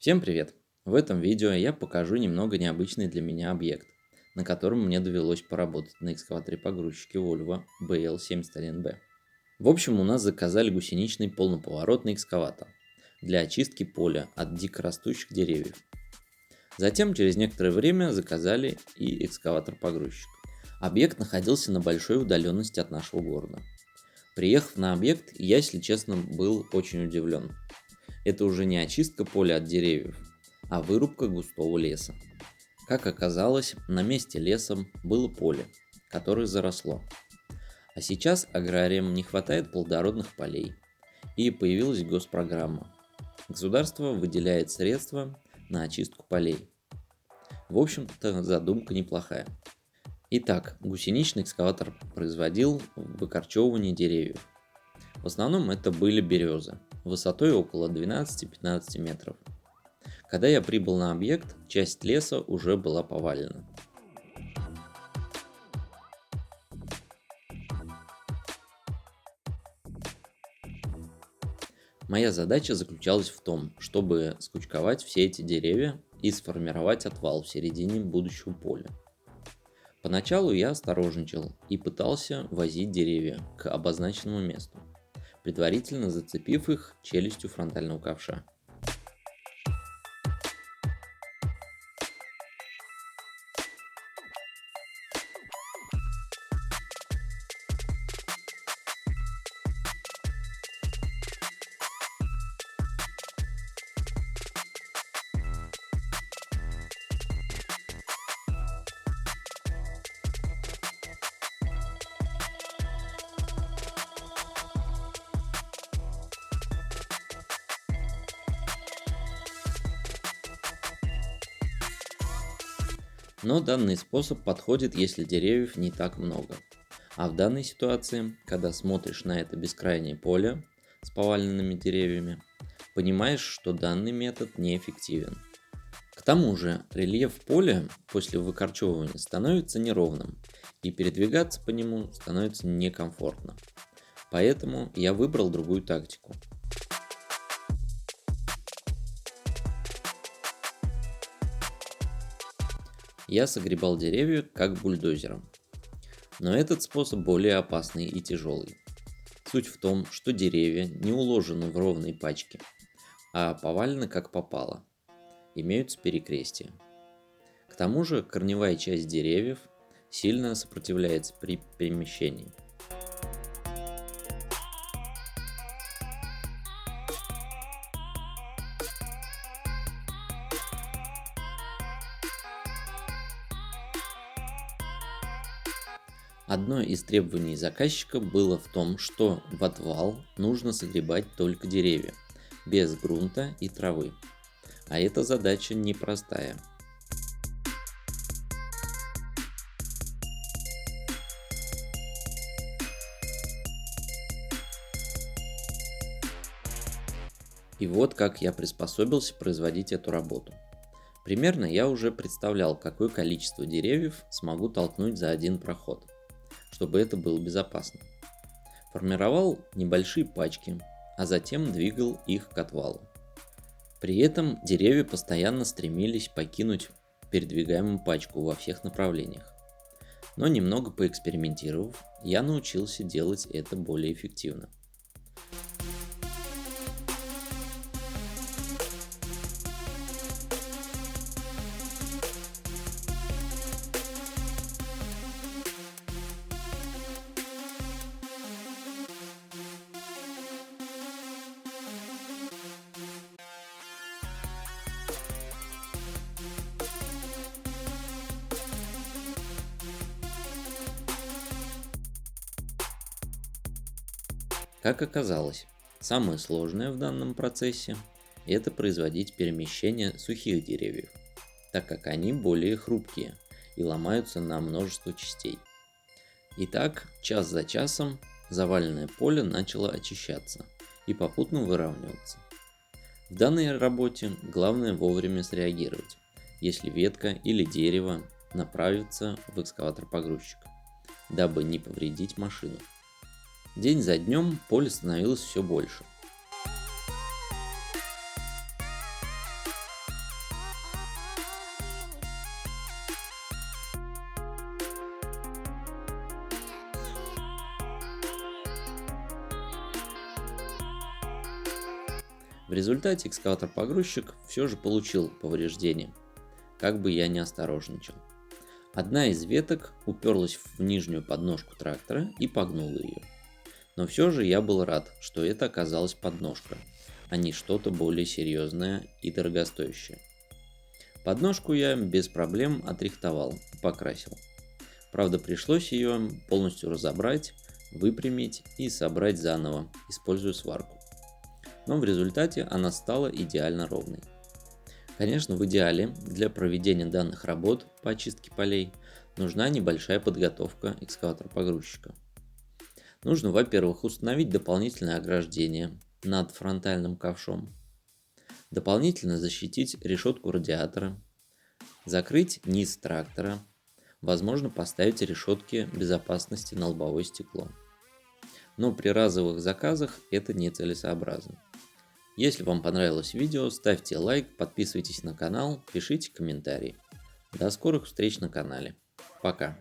Всем привет! В этом видео я покажу немного необычный для меня объект, на котором мне довелось поработать на экскаваторе-погрузчике Volvo BL71B. В общем, у нас заказали гусеничный полноповоротный экскаватор для очистки поля от дикорастущих деревьев. Затем, через некоторое время, заказали и экскаватор-погрузчик. Объект находился на большой удаленности от нашего города. Приехав на объект, я, если честно, был очень удивлен. Это уже не очистка поля от деревьев, а вырубка густого леса. Как оказалось, на месте леса было поле, которое заросло. А сейчас аграриям не хватает плодородных полей, и появилась госпрограмма. Государство выделяет средства на очистку полей. В общем-то, задумка неплохая. Итак, гусеничный экскаватор производил выкорчевывание деревьев. В основном это были березы, высотой около 12-15 метров. Когда я прибыл на объект, часть леса уже была повалена. Моя задача заключалась в том, чтобы скучковать все эти деревья и сформировать отвал в середине будущего поля. Поначалу я осторожничал и пытался возить деревья к обозначенному месту, предварительно зацепив их челюстью фронтального ковша. Но данный способ подходит, если деревьев не так много. А в данной ситуации, когда смотришь на это бескрайнее поле с поваленными деревьями, понимаешь, что данный метод неэффективен. К тому же рельеф поля после выкорчевывания становится неровным, и передвигаться по нему становится некомфортно. Поэтому я выбрал другую тактику. Я согребал деревья как бульдозером. Но этот способ более опасный и тяжелый. Суть в том, что деревья не уложены в ровные пачки, а повалены как попало. Имеются перекрестия. К тому же корневая часть деревьев сильно сопротивляется при перемещении. Одно из требований заказчика было в том, что в отвал нужно согребать только деревья, без грунта и травы. А эта задача непростая. И вот как я приспособился производить эту работу. Примерно я уже представлял, какое количество деревьев смогу толкнуть за один проход, чтобы это было безопасно. Формировал небольшие пачки, а затем двигал их к отвалу. При этом деревья постоянно стремились покинуть передвигаемую пачку во всех направлениях. Но немного поэкспериментировав, я научился делать это более эффективно. Как оказалось, самое сложное в данном процессе – это производить перемещение сухих деревьев, так как они более хрупкие и ломаются на множество частей. Итак, час за часом заваленное поле начало очищаться и попутно выравниваться. В данной работе главное вовремя среагировать, если ветка или дерево направится в экскаватор-погрузчик, дабы не повредить машину. День за днем поле становилось все больше. В результате экскаватор-погрузчик все же получил повреждения, как бы я ни осторожничал. Одна из веток уперлась в нижнюю подножку трактора и погнула ее. Но все же я был рад, что это оказалась подножка, а не что-то более серьезное и дорогостоящее. Подножку я без проблем отрихтовал и покрасил. Правда, пришлось ее полностью разобрать, выпрямить и собрать заново, используя сварку. Но в результате она стала идеально ровной. Конечно, в идеале для проведения данных работ по очистке полей нужна небольшая подготовка экскаватора-погрузчика. Нужно, во-первых, установить дополнительное ограждение над фронтальным ковшом, дополнительно защитить решетку радиатора, закрыть низ трактора, возможно поставить решетки безопасности на лобовое стекло. Но при разовых заказах это нецелесообразно. Если вам понравилось видео, ставьте лайк, подписывайтесь на канал, пишите комментарии. До скорых встреч на канале. Пока.